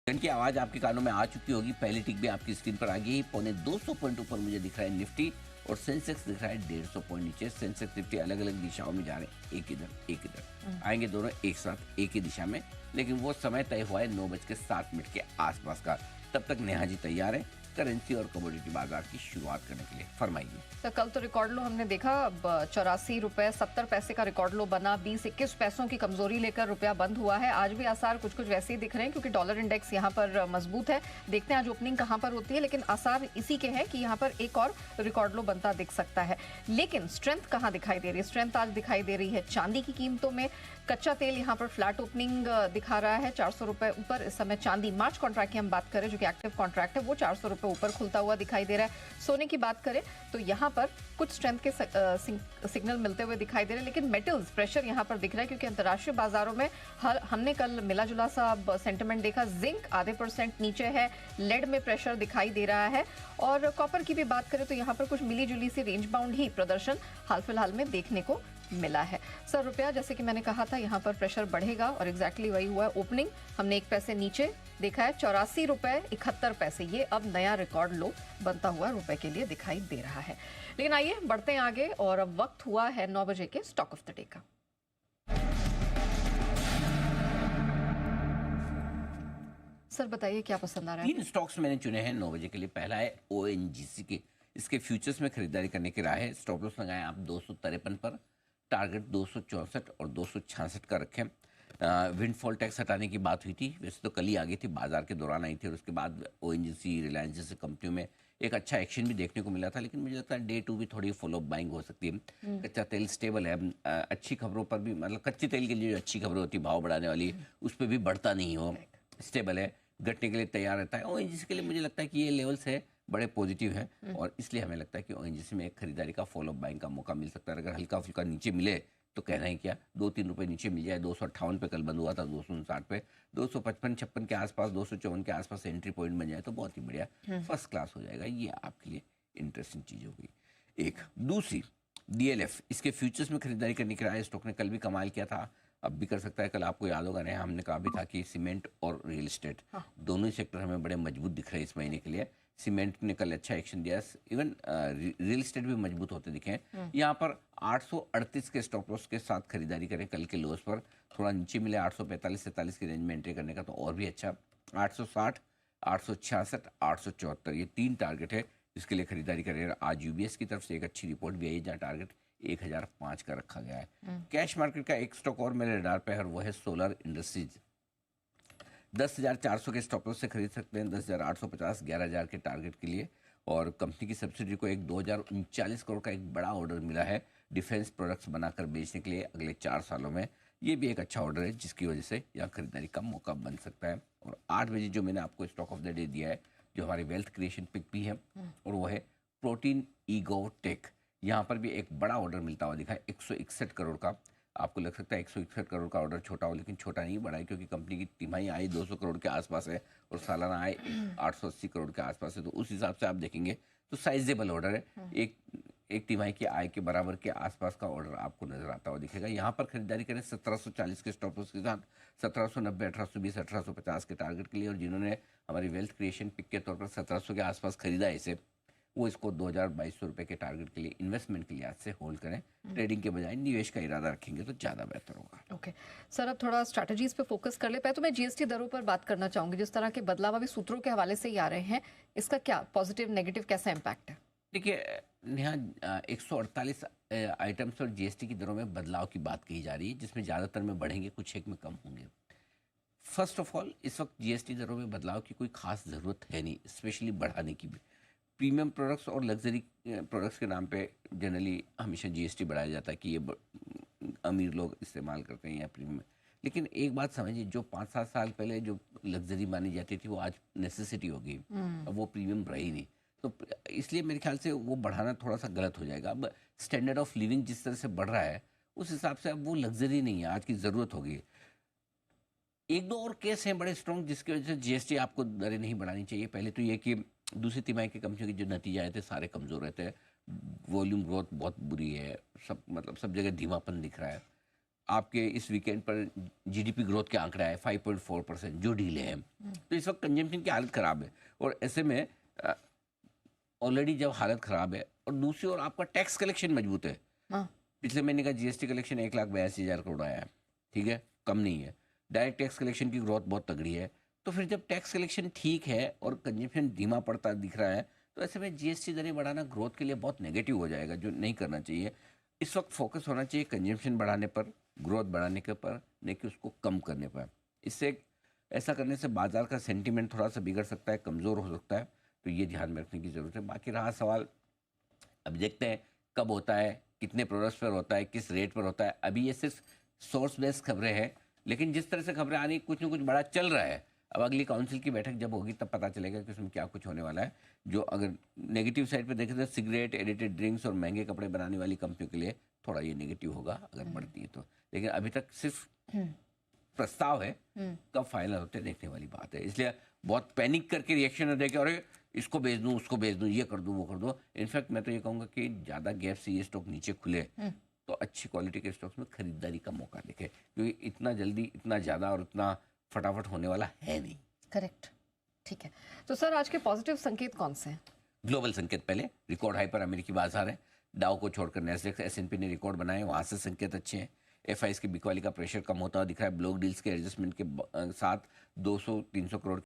घंटे की आवाज आपके कानों में आ चुकी होगी। पहली टिक भी आपकी स्क्रीन पर आ गई। 250 पॉइंट ऊपर मुझे दिख रहा है निफ्टी, और सेंसेक्स दिख रहा है 150 पॉइंट नीचे। सेंसेक्स निफ्टी अलग अलग दिशाओं में जा रहे हैं, एक इधर आएंगे दोनों एक साथ एक ही दिशा में, लेकिन वो समय तय हुआ है 9:07 के आसपास का। तब तक नेहा जी तैयार है करेंसी और कमोडिटी बाजार की शुरुआत करने के लिए। फरमाइए। तो कल तो रिकॉर्ड लो हमने देखा, अब 84 रुपए 70 पैसे का रिकॉर्ड लो बना। 20-21 पैसों की कमजोरी लेकर रुपया बंद हुआ है। आज भी आसार कुछ कुछ वैसे ही दिख रहे हैं, क्योंकि डॉलर इंडेक्स यहाँ पर मजबूत है। देखते हैं आज ओपनिंग कहाँ पर होती है, लेकिन आसार इसी के हैं कि यहाँ पर एक और रिकॉर्ड लो बनता दिख सकता है। लेकिन स्ट्रेंथ कहाँ दिखाई दे रही है? स्ट्रेंथ आज दिखाई दे रही है चांदी की कीमतों में। कच्चा तेल यहाँ पर फ्लैट ओपनिंग दिखा रहा है, 400 रुपए ऊपर इस समय चांदी। मार्च कॉन्ट्रैक्ट की हम बात करें, जो कि एक्टिव कॉन्ट्रैक्ट है, वो 400 रुपए ऊपर खुलता हुआ दिखाई दे रहा है। सोने की बात करें तो यहाँ पर कुछ स्ट्रेंथ के सिग्नल मिलते हुए दिखाई दे रहे हैं, लेकिन मेटल्स प्रेशर यहाँ पर दिख रहा है, क्योंकि अंतर्राष्ट्रीय बाजारों में हमने कल मिला जुला सा सेंटिमेंट देखा। जिंक ½ % नीचे है, लेड में प्रेशर दिखाई दे रहा है, और कॉपर की भी बात करें तो यहाँ पर कुछ मिली जुली सी रेंज बाउंड ही प्रदर्शन हाल फिलहाल में देखने को मिला है। सर रुपया, जैसे कि मैंने कहा था, यहाँ पर प्रेशर बढ़ेगा, और एग्जैक्टली वही हुआ है। ओपनिंग हमने 1 पैसे नीचे देखा है, 84 रुपए 71 पैसे। ये अब नया रिकॉर्ड लो बनता हुआ रुपए के लिए दिखाई दे रहा है। लेकिन आइए बढ़ते हैं आगे, और अब वक्त हुआ है 9 बजे के स्टॉक ऑफ द डे का। सर बताइए क्या पसंद आ रहा है? 3 स्टॉक्स मैंने चुने हैं 9 बजे के लिए। पहला है ओएनजीसी के, इसके फ्यूचर्स में खरीदारी करने की राह है। स्टॉप लॉस लगाए आप 253 पर, टारगेट 264 और 266 का रखें। विंडफॉल टैक्स हटाने की बात हुई थी, वैसे तो कल ही आ गई थी, बाजार के दौरान आई थी, और उसके बाद ओएनजीसी रिलायंस जैसे कंपनियों में एक अच्छा एक्शन भी देखने को मिला था। लेकिन मुझे लगता है डे 2 भी थोड़ी फॉलो अप बाइंग हो सकती है। कच्चा तेल स्टेबल है। अच्छी खबरों पर भी, मतलब कच्चे तेल के लिए जो अच्छी खबरें होती है भाव बढ़ाने वाली, उस पर भी बढ़ता नहीं हो, स्टेबल है, घटने के लिए तैयार रहता है। ओएनजीसी के लिए मुझे लगता है कि ये लेवल्स है बड़े पॉजिटिव हैं, और इसलिए हमें लगता है कि ओएनजीसी में एक खरीदारी का फॉलो अप बाइंग का मौका मिल सकता है। अगर हल्का फुल्का नीचे मिले तो कहना ही क्या, 2-3 रुपए नीचे मिल जाए। 258 पे कल बंद हुआ था, 259 पे, 255-56 के आसपास, 254 के आसपास एंट्री पॉइंट बन जाए तो बहुत ही बढ़िया, फर्स्ट क्लास हो जाएगा। ये आपके लिए इंटरेस्टिंग चीज़ होगी। एक दूसरी डीएलएफ, इसके फ्यूचर्स में खरीदारी करने के लिए स्टॉक ने कल भी कमाल किया था, अब भी कर सकता है। कल आपको याद होगा ना, हमने कहा भी था कि सीमेंट और रियल एस्टेट दोनों ही सेक्टर हमें बड़े मजबूत दिख रहे हैं इस महीने के लिए। सीमेंट ने कल अच्छा एक्शन दिया, इवन रियल एस्टेट भी मजबूत होते दिखे हैं। यहाँ पर 838 के स्टॉप लॉस के साथ खरीदारी करें कल के लोस पर। थोड़ा नीचे मिले 845-47 की रेंज में एंट्री करने का तो और भी अच्छा। 860, 866, 874, ये 3 टारगेट है जिसके लिए खरीदारी करें। आज यूबीएस की तरफ से एक अच्छी रिपोर्ट भी आई है, जहाँ टारगेट 1005 का रखा गया है। कैश मार्केट का एक स्टॉक और मेरे रडार पे है, और वो है सोलर इंडस्ट्रीज। 10,400 के स्टॉप लॉस से खरीद सकते हैं, 10,850, 11,000 के टारगेट के लिए। और कंपनी की सब्सिडी को एक 2,039 करोड़ का एक बड़ा ऑर्डर मिला है डिफेंस प्रोडक्ट्स बनाकर बेचने के लिए अगले 4 सालों में। ये भी एक अच्छा ऑर्डर है, जिसकी वजह से यहाँ खरीदारी का मौका बन सकता है। और 8 बजे जो मैंने आपको स्टॉक ऑफ द डे दिया है, जो हमारी वेल्थ क्रिएशन पिक भी है, और वो है प्रोटीन ईगो टेक। यहाँ पर भी एक बड़ा ऑर्डर मिलता हुआ दिखा है 161 करोड़ का। आपको लग सकता है 161 करोड़ का ऑर्डर छोटा हो, लेकिन छोटा नहीं, बड़ा है, क्योंकि कंपनी की तिमाही आय 200 करोड़ के आसपास है और सालाना आय 880 करोड़ के आसपास है। तो उस हिसाब से आप देखेंगे तो साइजेबल ऑर्डर है। एक तिमाही की आय के बराबर के आसपास का ऑर्डर आपको नजर आता हुआ दिखेगा। यहाँ पर खरीदारी करें 1740 के स्टॉप लॉस के साथ, 1790, 1820, 1850 के टारगेट के लिए। और जिन्होंने हमारी वेल्थ क्रिएशन पिक के तौर पर 1700 के आसपास खरीदा है इसे, वो इसको 2,200 रुपये के टारगेट के लिए, इन्वेस्टमेंट के लिए आज से होल्ड करें। ट्रेडिंग के बजाय निवेश का इरादा रखेंगे तो ज़्यादा बेहतर होगा। ओके सर, अब थोड़ा स्ट्रैटेजीज पे फोकस कर ले पाए तो मैं जीएसटी दरों पर बात करना चाहूंगी। जिस तरह के बदलाव अभी सूत्रों के हवाले से ही आ रहे हैं, इसका क्या पॉजिटिव नेगेटिव कैसा इम्पैक्ट है? देखिए, यहाँ 148 आइटम्स और जीएसटी की दरों में बदलाव की बात कही जा रही है, जिसमें ज़्यादातर में बढ़ेंगे, कुछ एक में कम होंगे। फर्स्ट ऑफ ऑल, इस वक्त जीएसटी दरों में बदलाव की कोई खास ज़रूरत है नहीं, स्पेशली बढ़ाने की भी। प्रीमियम प्रोडक्ट्स और लग्जरी प्रोडक्ट्स के नाम पे जनरली हमेशा जीएसटी बढ़ाया जाता है कि ये अमीर लोग इस्तेमाल करते हैं या प्रीमियम। लेकिन एक बात समझिए, जो 5-7 साल पहले जो लग्जरी मानी जाती थी, वो आज नेसेसिटी हो गई। अब वो प्रीमियम रही नहीं, तो इसलिए मेरे ख्याल से वो बढ़ाना थोड़ा सा गलत हो जाएगा। अब स्टैंडर्ड ऑफ लिविंग जिस तरह से बढ़ रहा है, उस हिसाब से अब वो लग्जरी नहीं है, आज की ज़रूरत होगी। एक दो और केस हैं बड़े स्ट्रॉन्ग, जिसकी वजह से जीएसटी आपको दरें नहीं बढ़ानी चाहिए। पहले तो ये कि दूसरी तिमाही की कंपनियों के जो नतीजे आए थे सारे कमज़ोर रहते हैं, वॉल्यूम ग्रोथ बहुत बुरी है, सब मतलब सब जगह धीमापन दिख रहा है। आपके इस वीकेंड पर जीडीपी ग्रोथ के आंकड़ा है 5.4% जो डीले है, तो इस वक्त कंजम्पशन की हालत ख़राब है। और ऐसे में ऑलरेडी जब हालत ख़राब है और दूसरी ओर आपका टैक्स कलेक्शन मजबूत है, हाँ, पिछले महीने का जीएसटी कलेक्शन 1,82,000 करोड़ आया है, ठीक है, कम नहीं है। डायरेक्ट टैक्स कलेक्शन की ग्रोथ बहुत तगड़ी है। तो फिर जब टैक्स कलेक्शन ठीक है और कंजम्पशन धीमा पड़ता दिख रहा है, तो ऐसे में जीएसटी दरें बढ़ाना ग्रोथ के लिए बहुत नेगेटिव हो जाएगा, जो नहीं करना चाहिए। इस वक्त फोकस होना चाहिए कंजम्पशन बढ़ाने पर, ग्रोथ बढ़ाने के पर, नहीं कि उसको कम करने पर। इससे ऐसा करने से बाजार का सेंटीमेंट थोड़ा सा बिगड़ सकता है, कमज़ोर हो सकता है, तो ये ध्यान में रखने की ज़रूरत है। बाकी रहा सवाल, अब देखते हैं कब होता है, कितने प्रोडक्ट्स पर होता है, किस रेट पर होता है। अभी ये सिर्फ सोर्स बेस्ड खबरें हैं, लेकिन जिस तरह से खबरें आ रही, कुछ ना कुछ बड़ा चल रहा है। अब अगली काउंसिल की बैठक जब होगी तब पता चलेगा कि उसमें क्या कुछ होने वाला है। जो अगर नेगेटिव साइड पे देखें तो सिगरेट, एडिटेड ड्रिंक्स और महंगे कपड़े बनाने वाली कंपनियों के लिए थोड़ा ये नेगेटिव होगा अगर बढ़ती है तो। लेकिन अभी तक सिर्फ प्रस्ताव है, कब फाइनल होते हैं देखने वाली बात है। इसलिए बहुत पैनिक करके रिएक्शन न देके अरे इसको बेच दूं, उसको बेच दूं, ये कर दूं, वो कर दूं। इनफैक्ट मैं तो ये कहूँगा कि ज़्यादा गैप से ये स्टॉक नीचे खुले तो अच्छी क्वालिटी के स्टॉक्स में खरीदारी का मौका देखे, क्योंकि इतना जल्दी, इतना ज़्यादा और इतना फटाफट होने वाला है नहीं। करेक्ट, ठीक है। तो सर आज के पॉजिटिव संकेत कौन से हैं? ग्लोबल संकेत पहले, रिकॉर्ड हाई पर अमेरिकी बाजार है। डाउ को छोड़कर नैस्डैक, एसएनपी ने रिकॉर्ड बनाए, वहाँ से संकेत अच्छे हैं। एफआईएस के बिकवाली का प्रेशर कम होता हुआ दिख रहा है। ब्लॉक डील्स के एडजस्टमेंट के साथ 200-300 करोड़